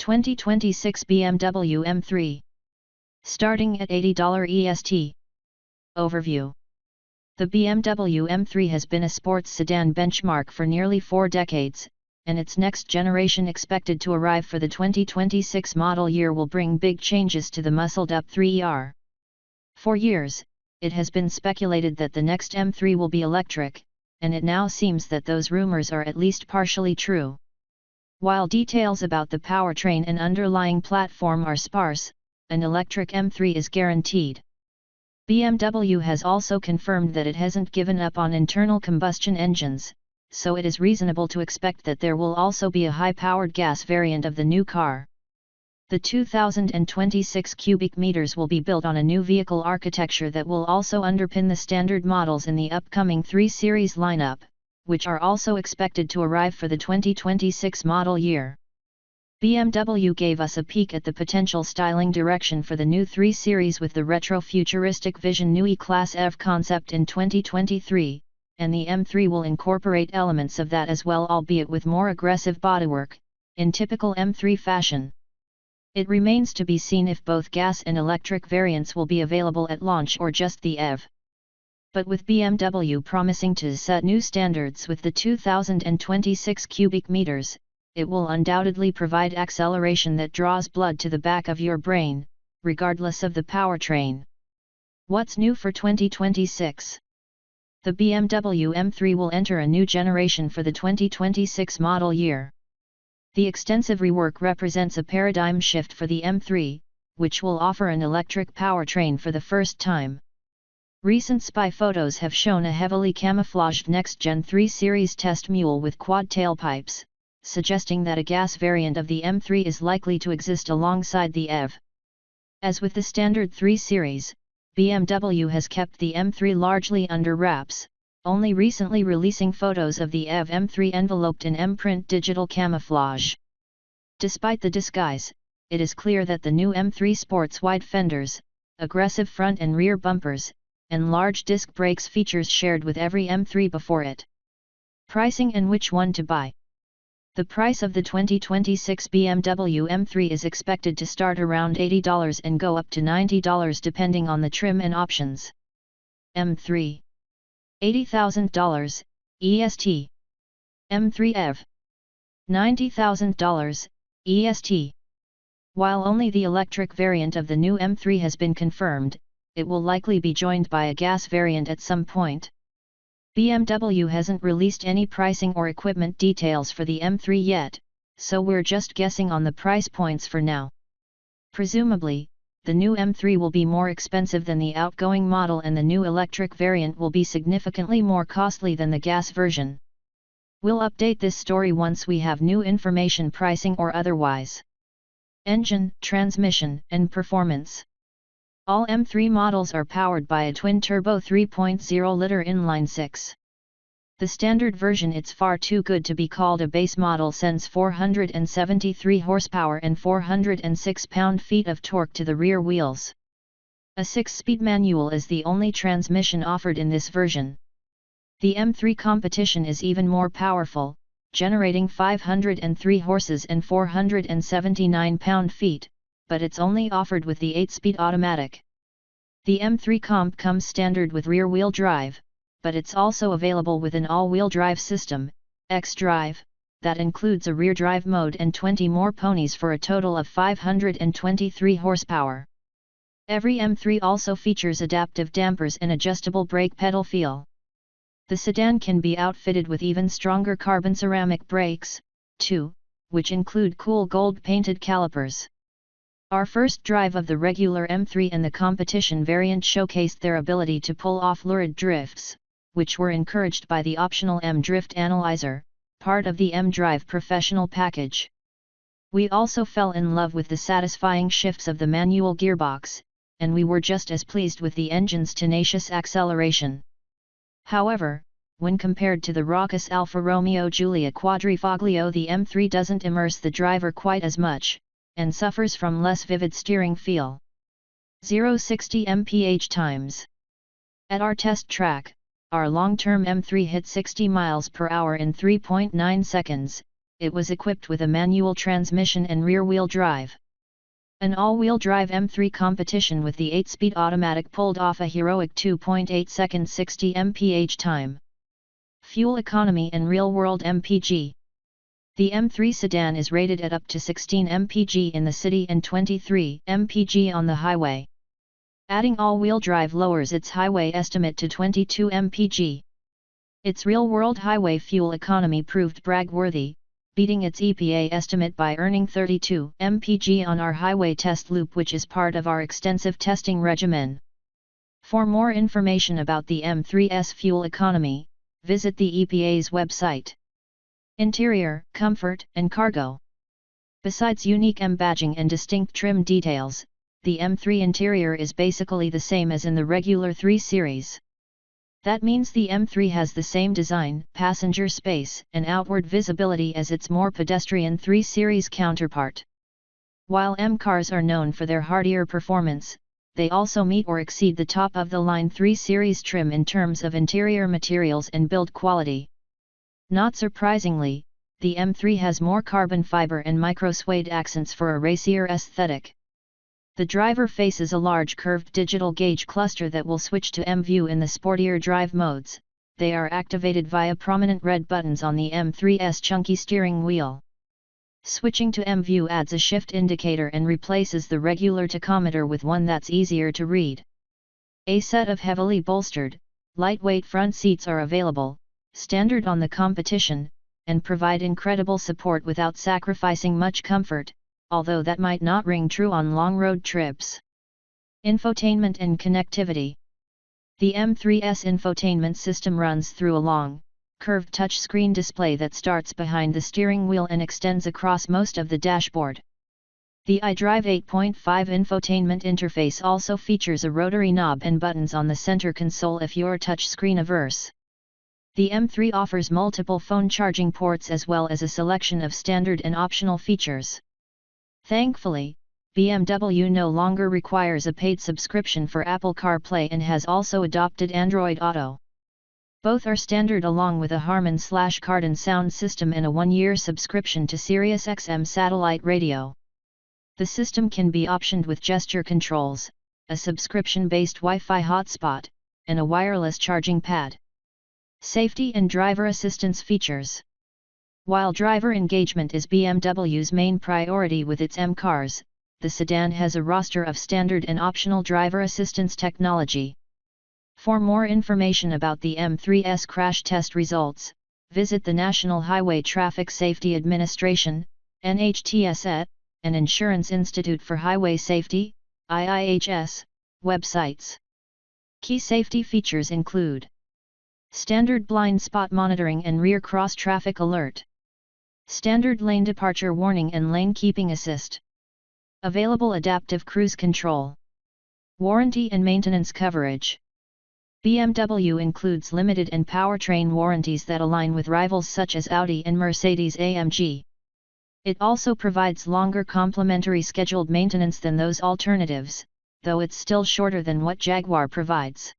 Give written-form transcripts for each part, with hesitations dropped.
2026 BMW M3. Starting at $80 EST. Overview. The BMW M3 has been a sports sedan benchmark for nearly 4 decades, and its next generation expected to arrive for the 2026 model year will bring big changes to the muscled-up 3ER. For years, it has been speculated that the next M3 will be electric, and it now seems that those rumors are at least partially true. While details about the powertrain and underlying platform are sparse, an electric M3 is guaranteed. BMW has also confirmed that it hasn't given up on internal combustion engines, so it is reasonable to expect that there will also be a high-powered gas variant of the new car. The 2026 cubic meters will be built on a new vehicle architecture that will also underpin the standard models in the upcoming 3 Series lineup, which are also expected to arrive for the 2026 model year. BMW gave us a peek at the potential styling direction for the new 3 Series with the retro-futuristic Vision Neue Class EV concept in 2023, and the M3 will incorporate elements of that as well, albeit with more aggressive bodywork, in typical M3 fashion. It remains to be seen if both gas and electric variants will be available at launch or just the EV. But with BMW promising to set new standards with the 2026 cubic meters, it will undoubtedly provide acceleration that draws blood to the back of your brain, regardless of the powertrain. What's new for 2026? The BMW M3 will enter a new generation for the 2026 model year. The extensive rework represents a paradigm shift for the M3, which will offer an electric powertrain for the first time. Recent spy photos have shown a heavily camouflaged next-gen 3 Series test mule with quad tailpipes, suggesting that a gas variant of the M3 is likely to exist alongside the EV. As with the standard 3 Series, BMW has kept the M3 largely under wraps, only recently releasing photos of the EV M3 enveloped in M-print digital camouflage. Despite the disguise, it is clear that the new M3 sports wide fenders, aggressive front and rear bumpers, and large disc brakes, features shared with every M3 before it. Pricing and which one to buy. The price of the 2026 BMW M3 is expected to start around $80 and go up to $90 depending on the trim and options. M3. $80,000, EST. M3 EV. $90,000, EST. While only the electric variant of the new M3 has been confirmed, it will likely be joined by a gas variant at some point. BMW hasn't released any pricing or equipment details for the M3 yet, so we're just guessing on the price points for now. Presumably, the new M3 will be more expensive than the outgoing model and the new electric variant will be significantly more costly than the gas version. We'll update this story once we have new information, pricing or otherwise. Engine, transmission, and performance. All M3 models are powered by a twin-turbo 3.0-liter inline-6. The standard version, it's far too good to be called a base model, sends 473 horsepower and 406 pound-feet of torque to the rear wheels. A 6-speed manual is the only transmission offered in this version. The M3 competition is even more powerful, generating 503 horses and 479 pound-feet, but it's only offered with the 8-speed automatic. The M3 Comp comes standard with rear-wheel drive, but it's also available with an all-wheel drive system, xdrive, that includes a rear drive mode and 20 more ponies for a total of 523 horsepower. Every M3 also features adaptive dampers and adjustable brake pedal feel. The sedan can be outfitted with even stronger carbon ceramic brakes, too, which include cool gold-painted calipers. Our first drive of the regular M3 and the competition variant showcased their ability to pull off lurid drifts, which were encouraged by the optional M-Drift Analyzer, part of the M-Drive Professional package. We also fell in love with the satisfying shifts of the manual gearbox, and we were just as pleased with the engine's tenacious acceleration. However, when compared to the raucous Alfa Romeo Giulia Quadrifoglio, the M3 doesn't immerse the driver quite as much, and suffers from less vivid steering feel. 0-60 mph times. At our test track, our long-term M3 hit 60 miles per hour in 3.9 seconds, it was equipped with a manual transmission and rear-wheel drive. An all-wheel drive M3 competition with the 8-speed automatic pulled off a heroic 2.8 seconds 60 mph time. Fuel economy and real-world MPG. The M3 sedan is rated at up to 16 mpg in the city and 23 mpg on the highway. Adding all-wheel drive lowers its highway estimate to 22 mpg. Its real-world highway fuel economy proved brag-worthy, beating its EPA estimate by earning 32 mpg on our highway test loop, which is part of our extensive testing regimen. For more information about the M3's fuel economy, visit the EPA's website. Interior, comfort, and cargo. Besides unique M badging and distinct trim details, the M3 interior is basically the same as in the regular 3 Series. That means the M3 has the same design, passenger space, and outward visibility as its more pedestrian 3 Series counterpart. While M cars are known for their hardier performance, they also meet or exceed the top-of-the-line 3 Series trim in terms of interior materials and build quality. Not surprisingly, the M3 has more carbon fiber and micro-suede accents for a racier aesthetic. The driver faces a large curved digital gauge cluster that will switch to M-View in the sportier drive modes. They are activated via prominent red buttons on the M3's chunky steering wheel. Switching to M-View adds a shift indicator and replaces the regular tachometer with one that's easier to read. A set of heavily bolstered, lightweight front seats are available, standard on the competition, and provide incredible support without sacrificing much comfort, although that might not ring true on long road trips. Infotainment and connectivity. The M3's infotainment system runs through a long, curved touchscreen display that starts behind the steering wheel and extends across most of the dashboard. The xdrive 8.5 infotainment interface also features a rotary knob and buttons on the center console if you're touchscreen averse. The M3 offers multiple phone charging ports as well as a selection of standard and optional features. Thankfully, BMW no longer requires a paid subscription for Apple CarPlay and has also adopted Android Auto. Both are standard along with a Harman/Kardon sound system and a 1-year subscription to SiriusXM satellite radio. The system can be optioned with gesture controls, a subscription-based Wi-Fi hotspot, and a wireless charging pad. Safety and driver assistance features. While driver engagement is BMW's main priority with its M cars, the sedan has a roster of standard and optional driver assistance technology. For more information about the M3's crash test results, visit the National Highway Traffic Safety Administration, NHTSA, and Insurance Institute for Highway Safety, IIHS, websites. Key safety features include standard blind spot monitoring and rear cross traffic alert. Standard lane departure warning and lane keeping assist. Available adaptive cruise control. Warranty and maintenance coverage. BMW includes limited and powertrain warranties that align with rivals such as Audi and Mercedes-AMG. It also provides longer complimentary scheduled maintenance than those alternatives, though it's still shorter than what Jaguar provides.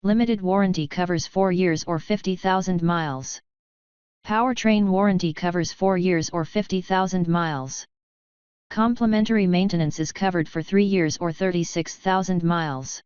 Limited warranty covers 4 years or 50,000 miles. Powertrain warranty covers 4 years or 50,000 miles. Complimentary maintenance is covered for 3 years or 36,000 miles.